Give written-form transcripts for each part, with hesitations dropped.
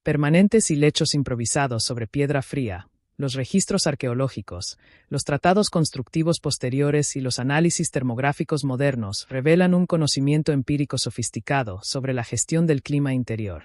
permanentes y lechos improvisados sobre piedra fría, los registros arqueológicos, los tratados constructivos posteriores y los análisis termográficos modernos revelan un conocimiento empírico sofisticado sobre la gestión del clima interior.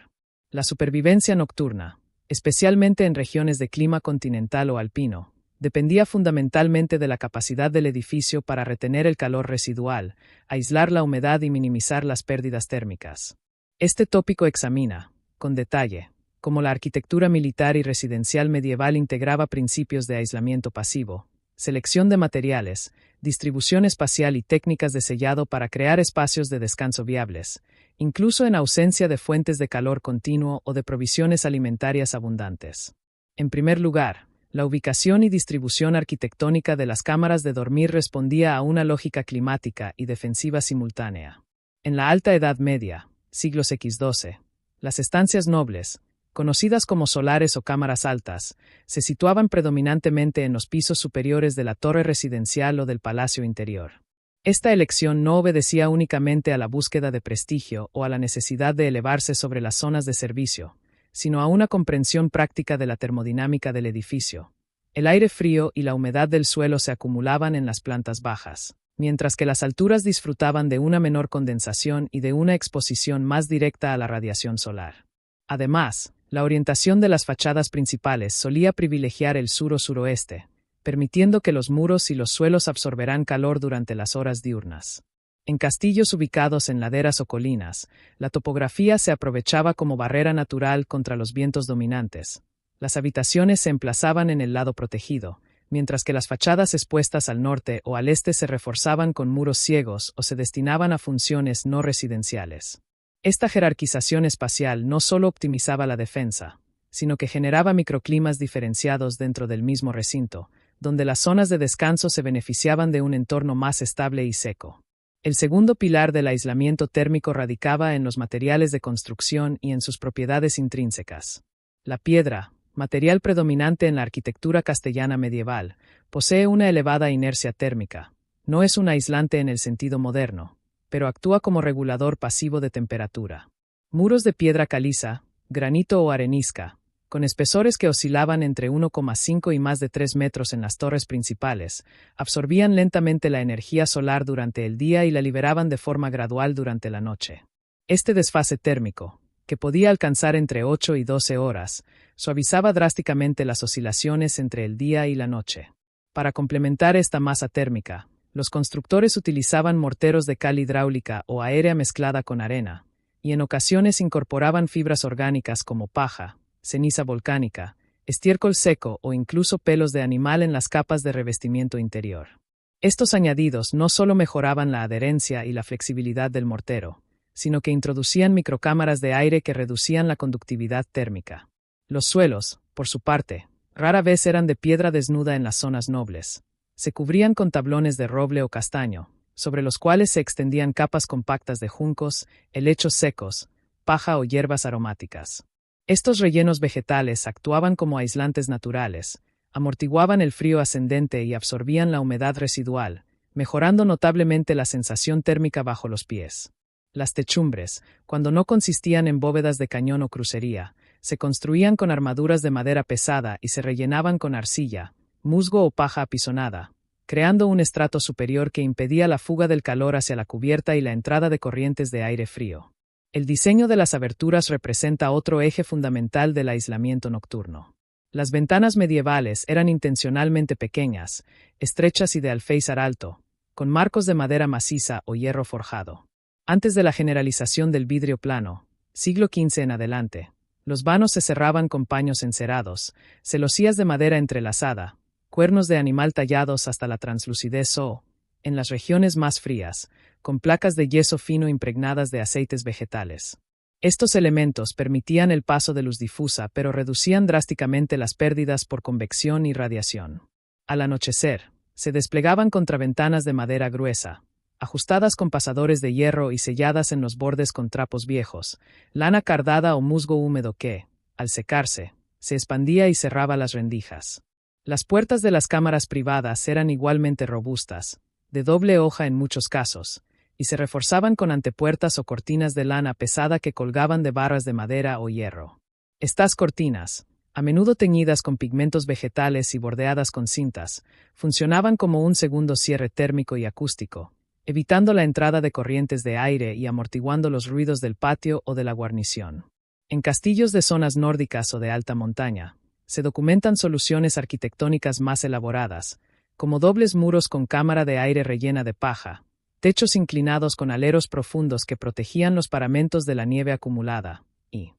La supervivencia nocturna, especialmente en regiones de clima continental o alpino, dependía fundamentalmente de la capacidad del edificio para retener el calor residual, aislar la humedad y minimizar las pérdidas térmicas. Este tópico examina, con detalle, cómo la arquitectura militar y residencial medieval integraba principios de aislamiento pasivo, selección de materiales, distribución espacial y técnicas de sellado para crear espacios de descanso viables, incluso en ausencia de fuentes de calor continuo o de provisiones alimentarias abundantes. En primer lugar, la ubicación y distribución arquitectónica de las cámaras de dormir respondía a una lógica climática y defensiva simultánea. En la Alta Edad Media, siglos X-XII, las estancias nobles, conocidas como solares o cámaras altas, se situaban predominantemente en los pisos superiores de la torre residencial o del palacio interior. Esta elección no obedecía únicamente a la búsqueda de prestigio o a la necesidad de elevarse sobre las zonas de servicio, sino a una comprensión práctica de la termodinámica del edificio. El aire frío y la humedad del suelo se acumulaban en las plantas bajas, mientras que las alturas disfrutaban de una menor condensación y de una exposición más directa a la radiación solar. Además, la orientación de las fachadas principales solía privilegiar el sur o suroeste, permitiendo que los muros y los suelos absorberán calor durante las horas diurnas. En castillos ubicados en laderas o colinas, la topografía se aprovechaba como barrera natural contra los vientos dominantes. Las habitaciones se emplazaban en el lado protegido, mientras que las fachadas expuestas al norte o al este se reforzaban con muros ciegos o se destinaban a funciones no residenciales. Esta jerarquización espacial no solo optimizaba la defensa, sino que generaba microclimas diferenciados dentro del mismo recinto, donde las zonas de descanso se beneficiaban de un entorno más estable y seco. El segundo pilar del aislamiento térmico radicaba en los materiales de construcción y en sus propiedades intrínsecas. La piedra, material predominante en la arquitectura castellana medieval, posee una elevada inercia térmica. No es un aislante en el sentido moderno, pero actúa como regulador pasivo de temperatura. Muros de piedra caliza, granito o arenisca, con espesores que oscilaban entre 1,5 y más de 3 metros en las torres principales, absorbían lentamente la energía solar durante el día y la liberaban de forma gradual durante la noche. Este desfase térmico, que podía alcanzar entre 8 y 12 horas, suavizaba drásticamente las oscilaciones entre el día y la noche. Para complementar esta masa térmica, los constructores utilizaban morteros de cal hidráulica o aérea mezclada con arena, y en ocasiones incorporaban fibras orgánicas como paja, ceniza volcánica, estiércol seco o incluso pelos de animal en las capas de revestimiento interior. Estos añadidos no solo mejoraban la adherencia y la flexibilidad del mortero, sino que introducían microcámaras de aire que reducían la conductividad térmica. Los suelos, por su parte, rara vez eran de piedra desnuda en las zonas nobles. Se cubrían con tablones de roble o castaño, sobre los cuales se extendían capas compactas de juncos, helechos secos, paja o hierbas aromáticas. Estos rellenos vegetales actuaban como aislantes naturales, amortiguaban el frío ascendente y absorbían la humedad residual, mejorando notablemente la sensación térmica bajo los pies. Las techumbres, cuando no consistían en bóvedas de cañón o crucería, se construían con armaduras de madera pesada y se rellenaban con arcilla, musgo o paja apisonada, creando un estrato superior que impedía la fuga del calor hacia la cubierta y la entrada de corrientes de aire frío. El diseño de las aberturas representa otro eje fundamental del aislamiento nocturno. Las ventanas medievales eran intencionalmente pequeñas, estrechas y de alféizar alto, con marcos de madera maciza o hierro forjado. Antes de la generalización del vidrio plano, siglo XV en adelante, los vanos se cerraban con paños encerados, celosías de madera entrelazada, cuernos de animal tallados hasta la translucidez o, en las regiones más frías, con placas de yeso fino impregnadas de aceites vegetales. Estos elementos permitían el paso de luz difusa, pero reducían drásticamente las pérdidas por convección y radiación. Al anochecer, se desplegaban contraventanas de madera gruesa, ajustadas con pasadores de hierro y selladas en los bordes con trapos viejos, lana cardada o musgo húmedo que, al secarse, se expandía y cerraba las rendijas. Las puertas de las cámaras privadas eran igualmente robustas, de doble hoja en muchos casos, y se reforzaban con antepuertas o cortinas de lana pesada que colgaban de barras de madera o hierro. Estas cortinas, a menudo teñidas con pigmentos vegetales y bordeadas con cintas, funcionaban como un segundo cierre térmico y acústico, evitando la entrada de corrientes de aire y amortiguando los ruidos del patio o de la guarnición. En castillos de zonas nórdicas o de alta montaña, se documentan soluciones arquitectónicas más elaboradas, como dobles muros con cámara de aire rellena de paja, techos inclinados con aleros profundos que protegían los paramentos de la nieve acumulada, y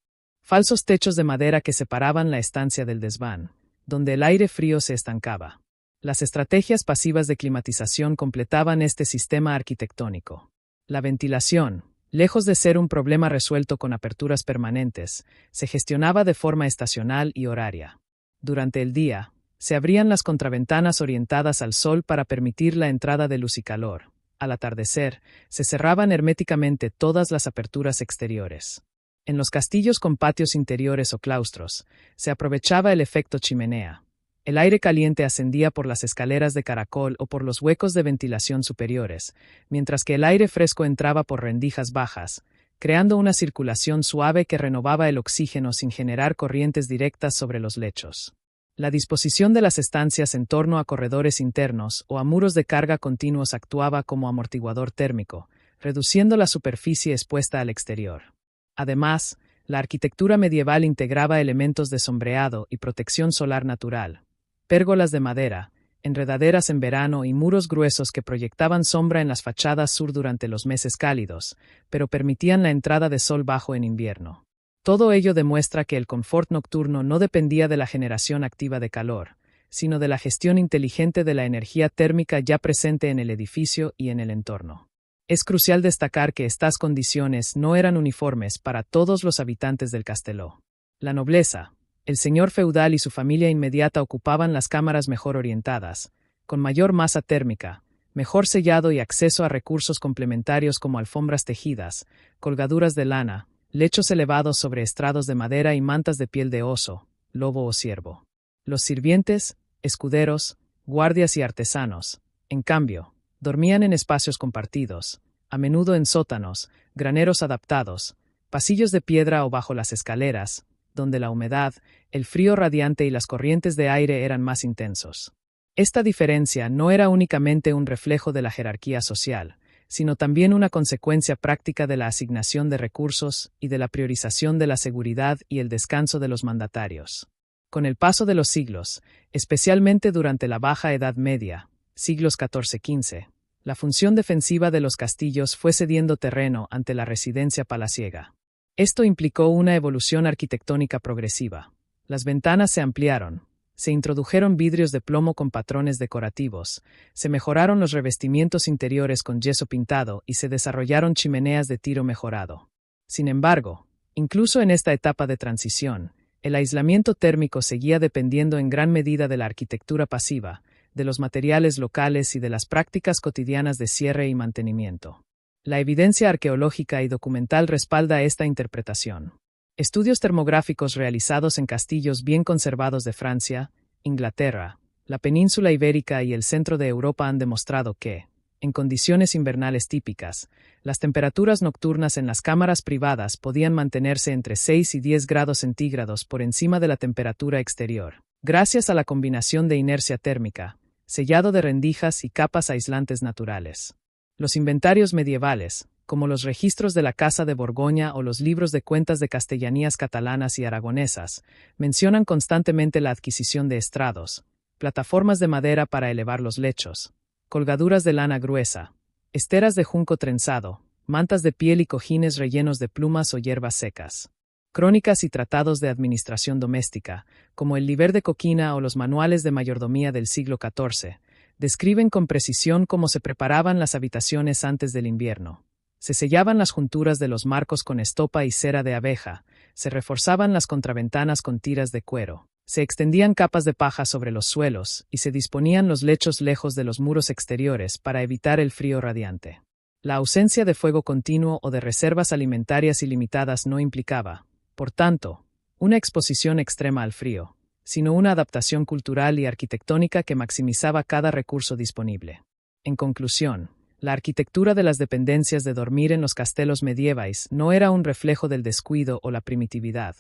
falsos techos de madera que separaban la estancia del desván, donde el aire frío se estancaba. Las estrategias pasivas de climatización completaban este sistema arquitectónico. La ventilación, lejos de ser un problema resuelto con aperturas permanentes, se gestionaba de forma estacional y horaria. Durante el día, se abrían las contraventanas orientadas al sol para permitir la entrada de luz y calor. Al atardecer, se cerraban herméticamente todas las aperturas exteriores. En los castillos con patios interiores o claustros, se aprovechaba el efecto chimenea. El aire caliente ascendía por las escaleras de caracol o por los huecos de ventilación superiores, mientras que el aire fresco entraba por rendijas bajas, creando una circulación suave que renovaba el oxígeno sin generar corrientes directas sobre los lechos. La disposición de las estancias en torno a corredores internos o a muros de carga continuos actuaba como amortiguador térmico, reduciendo la superficie expuesta al exterior. Además, la arquitectura medieval integraba elementos de sombreado y protección solar natural, pérgolas de madera, enredaderas en verano y muros gruesos que proyectaban sombra en las fachadas sur durante los meses cálidos, pero permitían la entrada de sol bajo en invierno. Todo ello demuestra que el confort nocturno no dependía de la generación activa de calor, sino de la gestión inteligente de la energía térmica ya presente en el edificio y en el entorno. Es crucial destacar que estas condiciones no eran uniformes para todos los habitantes del casteló. La nobleza, el señor feudal y su familia inmediata ocupaban las cámaras mejor orientadas, con mayor masa térmica, mejor sellado y acceso a recursos complementarios como alfombras tejidas, colgaduras de lana, lechos elevados sobre estrados de madera y mantas de piel de oso, lobo o ciervo. Los sirvientes, escuderos, guardias y artesanos, en cambio, dormían en espacios compartidos, a menudo en sótanos, graneros adaptados, pasillos de piedra o bajo las escaleras, donde la humedad, el frío radiante y las corrientes de aire eran más intensos. Esta diferencia no era únicamente un reflejo de la jerarquía social, sino también una consecuencia práctica de la asignación de recursos y de la priorización de la seguridad y el descanso de los mandatarios. Con el paso de los siglos, especialmente durante la Baja Edad Media, siglos XIV-XV, la función defensiva de los castillos fue cediendo terreno ante la residencia palaciega. Esto implicó una evolución arquitectónica progresiva. Las ventanas se ampliaron, se introdujeron vidrios de plomo con patrones decorativos, se mejoraron los revestimientos interiores con yeso pintado y se desarrollaron chimeneas de tiro mejorado. Sin embargo, incluso en esta etapa de transición, el aislamiento térmico seguía dependiendo en gran medida de la arquitectura pasiva, de los materiales locales y de las prácticas cotidianas de cierre y mantenimiento. La evidencia arqueológica y documental respalda esta interpretación. Estudios termográficos realizados en castillos bien conservados de Francia, Inglaterra, la península ibérica y el centro de Europa han demostrado que, en condiciones invernales típicas, las temperaturas nocturnas en las cámaras privadas podían mantenerse entre 6 y 10 grados centígrados por encima de la temperatura exterior, gracias a la combinación de inercia térmica, sellado de rendijas y capas aislantes naturales. Los inventarios medievales, como los registros de la Casa de Borgoña o los libros de cuentas de castellanías catalanas y aragonesas, mencionan constantemente la adquisición de estrados, plataformas de madera para elevar los lechos, colgaduras de lana gruesa, esteras de junco trenzado, mantas de piel y cojines rellenos de plumas o hierbas secas. Crónicas y tratados de administración doméstica, como el Liber de Coquina o los manuales de mayordomía del siglo XIV, describen con precisión cómo se preparaban las habitaciones antes del invierno. Se sellaban las junturas de los marcos con estopa y cera de abeja, se reforzaban las contraventanas con tiras de cuero, se extendían capas de paja sobre los suelos y se disponían los lechos lejos de los muros exteriores para evitar el frío radiante. La ausencia de fuego continuo o de reservas alimentarias ilimitadas no implicaba, por tanto, una exposición extrema al frío, sino una adaptación cultural y arquitectónica que maximizaba cada recurso disponible. En conclusión, la arquitectura de las dependencias de dormir en los castelos medievais no era un reflejo del descuido o la primitividad,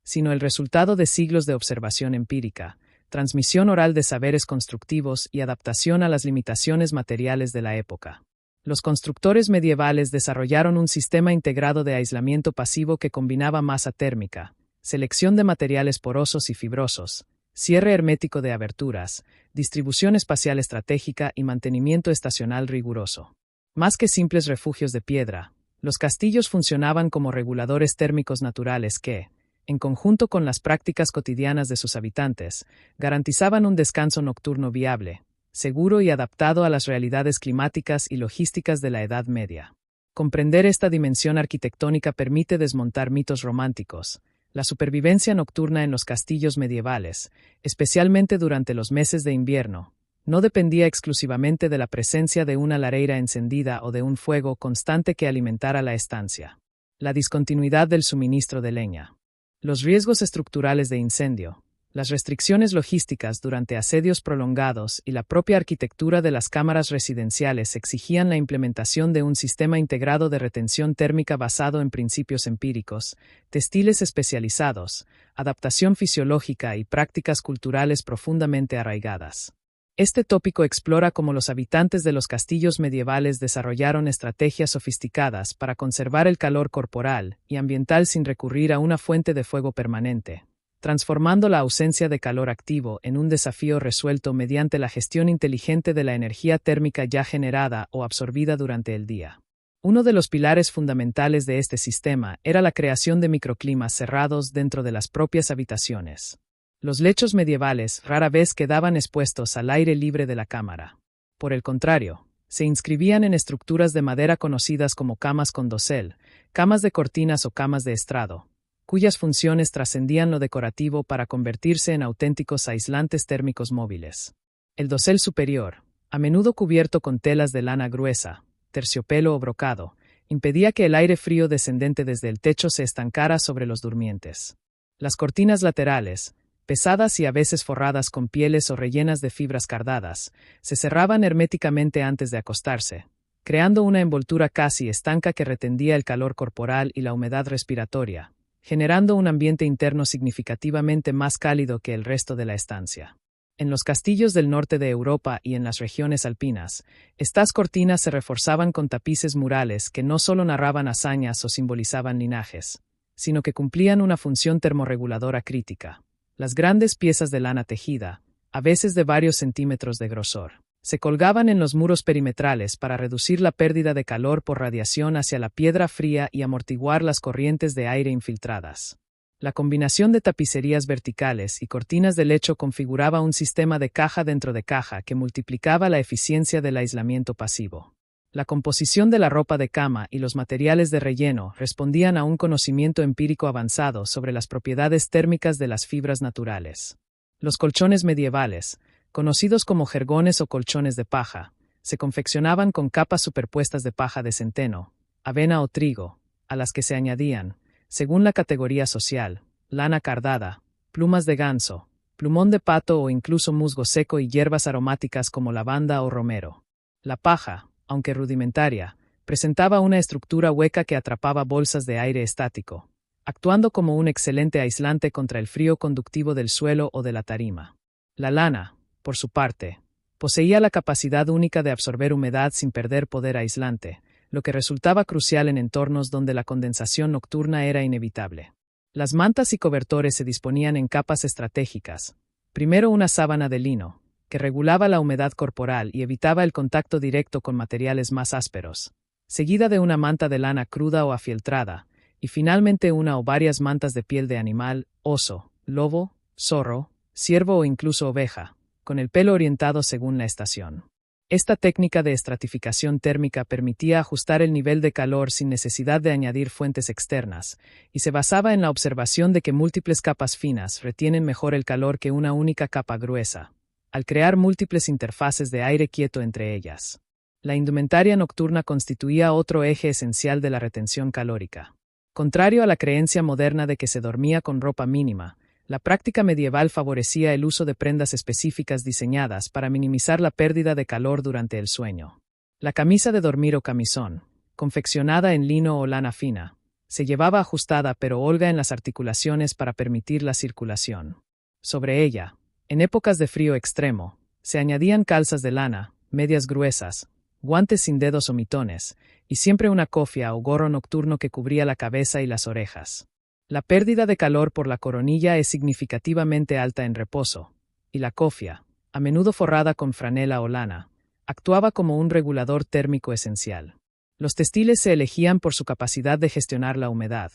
sino el resultado de siglos de observación empírica, transmisión oral de saberes constructivos y adaptación a las limitaciones materiales de la época. Los constructores medievales desarrollaron un sistema integrado de aislamiento pasivo que combinaba masa térmica, selección de materiales porosos y fibrosos, cierre hermético de aberturas, distribución espacial estratégica y mantenimiento estacional riguroso. Más que simples refugios de piedra, los castillos funcionaban como reguladores térmicos naturales que, en conjunto con las prácticas cotidianas de sus habitantes, garantizaban un descanso nocturno viable, seguro y adaptado a las realidades climáticas y logísticas de la Edad Media. Comprender esta dimensión arquitectónica permite desmontar mitos románticos. La supervivencia nocturna en los castillos medievales, especialmente durante los meses de invierno, no dependía exclusivamente de la presencia de una lareira encendida o de un fuego constante que alimentara la estancia. La discontinuidad del suministro de leña. Los riesgos estructurales de incendio, las restricciones logísticas durante asedios prolongados y la propia arquitectura de las cámaras residenciales exigían la implementación de un sistema integrado de retención térmica basado en principios empíricos, textiles especializados, adaptación fisiológica y prácticas culturales profundamente arraigadas. Este tópico explora cómo los habitantes de los castillos medievales desarrollaron estrategias sofisticadas para conservar el calor corporal y ambiental sin recurrir a una fuente de fuego permanente, transformando la ausencia de calor activo en un desafío resuelto mediante la gestión inteligente de la energía térmica ya generada o absorbida durante el día. Uno de los pilares fundamentales de este sistema era la creación de microclimas cerrados dentro de las propias habitaciones. Los lechos medievales rara vez quedaban expuestos al aire libre de la cámara. Por el contrario, se inscribían en estructuras de madera conocidas como camas con dosel, camas de cortinas o camas de estrado, cuyas funciones trascendían lo decorativo para convertirse en auténticos aislantes térmicos móviles. El dosel superior, a menudo cubierto con telas de lana gruesa, terciopelo o brocado, impedía que el aire frío descendente desde el techo se estancara sobre los durmientes. Las cortinas laterales, pesadas y a veces forradas con pieles o rellenas de fibras cardadas, se cerraban herméticamente antes de acostarse, creando una envoltura casi estanca que retendía el calor corporal y la humedad respiratoria, generando un ambiente interno significativamente más cálido que el resto de la estancia. En los castillos del norte de Europa y en las regiones alpinas, estas cortinas se reforzaban con tapices murales que no solo narraban hazañas o simbolizaban linajes, sino que cumplían una función termorreguladora crítica. Las grandes piezas de lana tejida, a veces de varios centímetros de grosor, se colgaban en los muros perimetrales para reducir la pérdida de calor por radiación hacia la piedra fría y amortiguar las corrientes de aire infiltradas. La combinación de tapicerías verticales y cortinas de lecho configuraba un sistema de caja dentro de caja que multiplicaba la eficiencia del aislamiento pasivo. La composición de la ropa de cama y los materiales de relleno respondían a un conocimiento empírico avanzado sobre las propiedades térmicas de las fibras naturales. Los colchones medievales, conocidos como jergones o colchones de paja, se confeccionaban con capas superpuestas de paja de centeno, avena o trigo, a las que se añadían, según la categoría social, lana cardada, plumas de ganso, plumón de pato o incluso musgo seco y hierbas aromáticas como lavanda o romero. La paja, aunque rudimentaria, presentaba una estructura hueca que atrapaba bolsas de aire estático, actuando como un excelente aislante contra el frío conductivo del suelo o de la tarima. La lana, por su parte, poseía la capacidad única de absorber humedad sin perder poder aislante, lo que resultaba crucial en entornos donde la condensación nocturna era inevitable. Las mantas y cobertores se disponían en capas estratégicas. Primero una sábana de lino, que regulaba la humedad corporal y evitaba el contacto directo con materiales más ásperos, seguida de una manta de lana cruda o afieltrada, y finalmente una o varias mantas de piel de animal, oso, lobo, zorro, ciervo o incluso oveja, con el pelo orientado según la estación. Esta técnica de estratificación térmica permitía ajustar el nivel de calor sin necesidad de añadir fuentes externas, y se basaba en la observación de que múltiples capas finas retienen mejor el calor que una única capa gruesa, al crear múltiples interfaces de aire quieto entre ellas. La indumentaria nocturna constituía otro eje esencial de la retención calórica. Contrario a la creencia moderna de que se dormía con ropa mínima, la práctica medieval favorecía el uso de prendas específicas diseñadas para minimizar la pérdida de calor durante el sueño. La camisa de dormir o camisón, confeccionada en lino o lana fina, Se llevaba ajustada pero holga en las articulaciones para permitir la circulación. Sobre ella, en épocas de frío extremo, se añadían calzas de lana, medias gruesas, guantes sin dedos o mitones, y siempre una cofia o gorro nocturno que cubría la cabeza y las orejas. La pérdida de calor por la coronilla es significativamente alta en reposo, y la cofia, a menudo forrada con franela o lana, actuaba como un regulador térmico esencial. Los textiles se elegían por su capacidad de gestionar la humedad.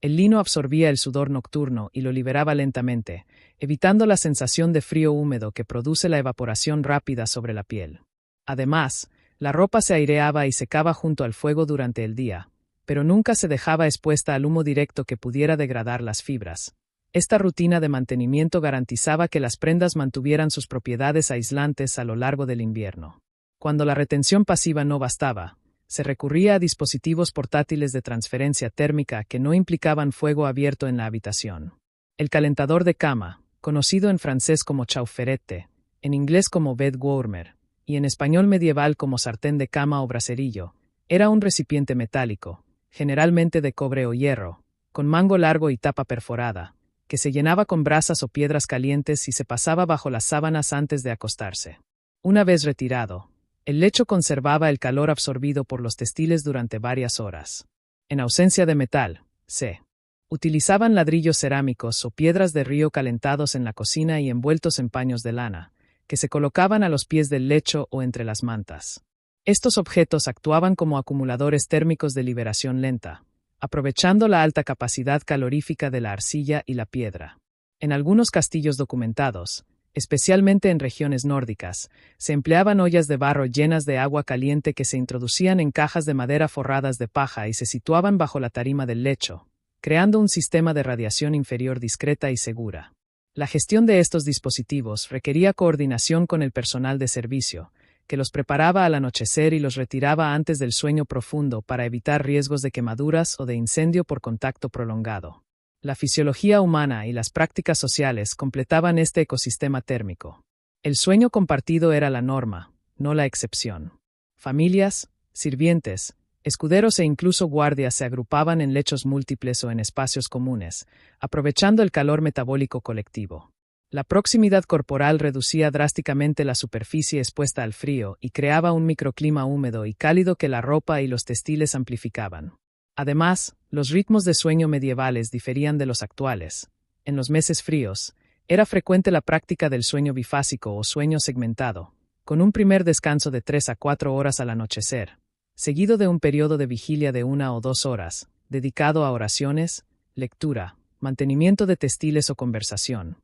El lino absorbía el sudor nocturno y lo liberaba lentamente, evitando la sensación de frío húmedo que produce la evaporación rápida sobre la piel. Además, la ropa se aireaba y secaba junto al fuego durante el día, pero nunca se dejaba expuesta al humo directo que pudiera degradar las fibras. Esta rutina de mantenimiento garantizaba que las prendas mantuvieran sus propiedades aislantes a lo largo del invierno. Cuando la retención pasiva no bastaba, se recurría a dispositivos portátiles de transferencia térmica que no implicaban fuego abierto en la habitación. El calentador de cama, conocido en francés como chaufferette, en inglés como bed warmer, y en español medieval como sartén de cama o braserillo, era un recipiente metálico, generalmente de cobre o hierro, con mango largo y tapa perforada, que se llenaba con brasas o piedras calientes y se pasaba bajo las sábanas antes de acostarse. Una vez retirado, el lecho conservaba el calor absorbido por los textiles durante varias horas. En ausencia de metal, se utilizaban ladrillos cerámicos o piedras de río calentados en la cocina y envueltos en paños de lana, que se colocaban a los pies del lecho o entre las mantas. Estos objetos actuaban como acumuladores térmicos de liberación lenta, aprovechando la alta capacidad calorífica de la arcilla y la piedra. En algunos castillos documentados, especialmente en regiones nórdicas, se empleaban ollas de barro llenas de agua caliente que se introducían en cajas de madera forradas de paja y se situaban bajo la tarima del lecho, creando un sistema de radiación inferior discreta y segura. La gestión de estos dispositivos requería coordinación con el personal de servicio, que los preparaba al anochecer y los retiraba antes del sueño profundo para evitar riesgos de quemaduras o de incendio por contacto prolongado. La fisiología humana y las prácticas sociales completaban este ecosistema térmico. El sueño compartido era la norma, no la excepción. Familias, sirvientes, escuderos e incluso guardias se agrupaban en lechos múltiples o en espacios comunes, aprovechando el calor metabólico colectivo. La proximidad corporal reducía drásticamente la superficie expuesta al frío y creaba un microclima húmedo y cálido que la ropa y los textiles amplificaban. Además, los ritmos de sueño medievales diferían de los actuales. En los meses fríos, era frecuente la práctica del sueño bifásico o sueño segmentado, con un primer descanso de 3 a 4 horas al anochecer, seguido de un periodo de vigilia de 1 o 2 horas, dedicado a oraciones, lectura, mantenimiento de textiles o conversación,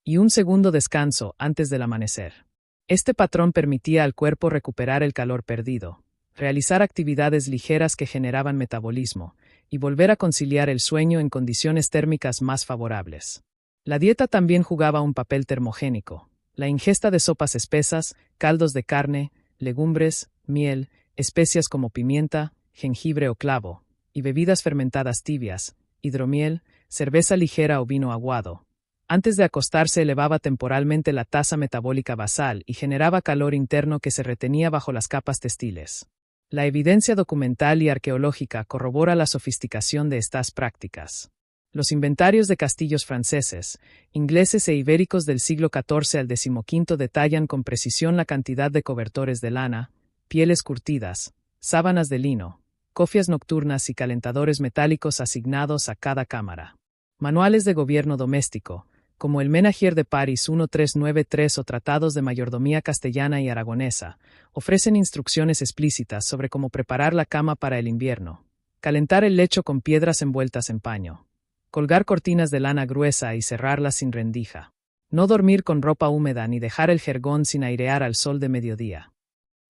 y un segundo descanso antes del amanecer. Este patrón permitía al cuerpo recuperar el calor perdido, realizar actividades ligeras que generaban metabolismo, y volver a conciliar el sueño en condiciones térmicas más favorables. La dieta también jugaba un papel termogénico. La ingesta de sopas espesas, caldos de carne, legumbres, miel, especias como pimienta, jengibre o clavo, y bebidas fermentadas tibias, hidromiel, cerveza ligera o vino aguado. Antes de acostarse elevaba temporalmente la tasa metabólica basal y generaba calor interno que se retenía bajo las capas textiles. La evidencia documental y arqueológica corrobora la sofisticación de estas prácticas. Los inventarios de castillos franceses, ingleses e ibéricos del siglo XIV al XV detallan con precisión la cantidad de cobertores de lana, pieles curtidas, sábanas de lino, cofias nocturnas y calentadores metálicos asignados a cada cámara. Manuales de gobierno doméstico, como el Ménagier de París 1393 o tratados de mayordomía castellana y aragonesa, ofrecen instrucciones explícitas sobre cómo preparar la cama para el invierno, calentar el lecho con piedras envueltas en paño, colgar cortinas de lana gruesa y cerrarlas sin rendija, no dormir con ropa húmeda ni dejar el jergón sin airear al sol de mediodía.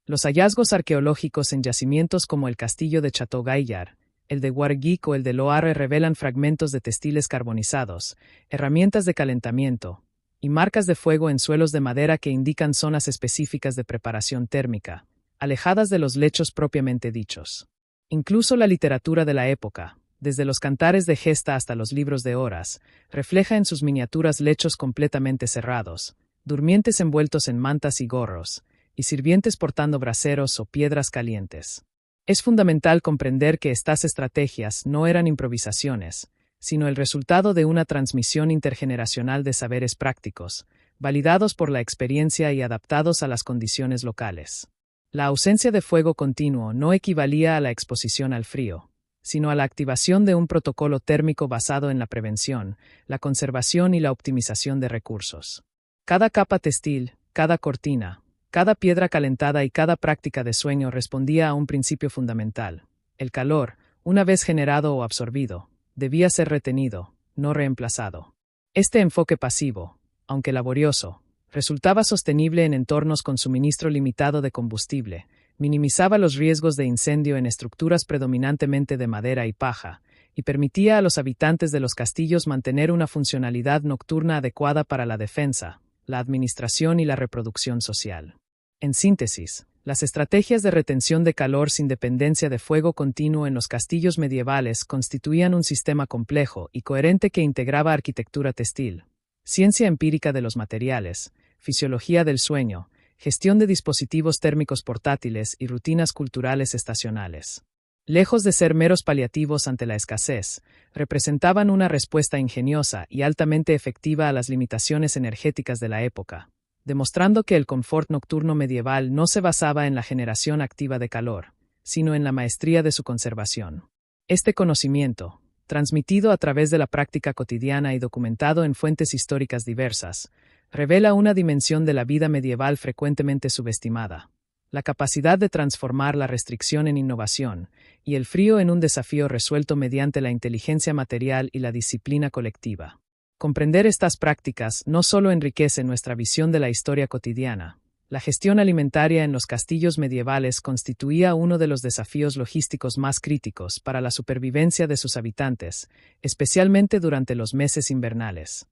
Los hallazgos arqueológicos en yacimientos como el castillo de Château-Gaillard, el de Warguic o el de Loarre revelan fragmentos de textiles carbonizados, herramientas de calentamiento y marcas de fuego en suelos de madera que indican zonas específicas de preparación térmica, alejadas de los lechos propiamente dichos. Incluso la literatura de la época, desde los cantares de gesta hasta los libros de horas, refleja en sus miniaturas lechos completamente cerrados, durmientes envueltos en mantas y gorros, y sirvientes portando braseros o piedras calientes. Es fundamental comprender que estas estrategias no eran improvisaciones, sino el resultado de una transmisión intergeneracional de saberes prácticos, validados por la experiencia y adaptados a las condiciones locales. La ausencia de fuego continuo no equivalía a la exposición al frío, sino a la activación de un protocolo térmico basado en la prevención, la conservación y la optimización de recursos. Cada capa textil, cada cortina, cada piedra calentada y cada práctica de sueño respondía a un principio fundamental. El calor, una vez generado o absorbido, debía ser retenido, no reemplazado. Este enfoque pasivo, aunque laborioso, resultaba sostenible en entornos con suministro limitado de combustible, minimizaba los riesgos de incendio en estructuras predominantemente de madera y paja, y permitía a los habitantes de los castillos mantener una funcionalidad nocturna adecuada para la defensa, la administración y la reproducción social. En síntesis, las estrategias de retención de calor sin dependencia de fuego continuo en los castillos medievales constituían un sistema complejo y coherente que integraba arquitectura textil, ciencia empírica de los materiales, fisiología del sueño, gestión de dispositivos térmicos portátiles y rutinas culturales estacionales. Lejos de ser meros paliativos ante la escasez, representaban una respuesta ingeniosa y altamente efectiva a las limitaciones energéticas de la época, demostrando que el confort nocturno medieval no se basaba en la generación activa de calor, sino en la maestría de su conservación. Este conocimiento, transmitido a través de la práctica cotidiana y documentado en fuentes históricas diversas, revela una dimensión de la vida medieval frecuentemente subestimada: la capacidad de transformar la restricción en innovación y el frío en un desafío resuelto mediante la inteligencia material y la disciplina colectiva. Comprender estas prácticas no solo enriquece nuestra visión de la historia cotidiana. La gestión alimentaria en los castillos medievales constituía uno de los desafíos logísticos más críticos para la supervivencia de sus habitantes, especialmente durante los meses invernales.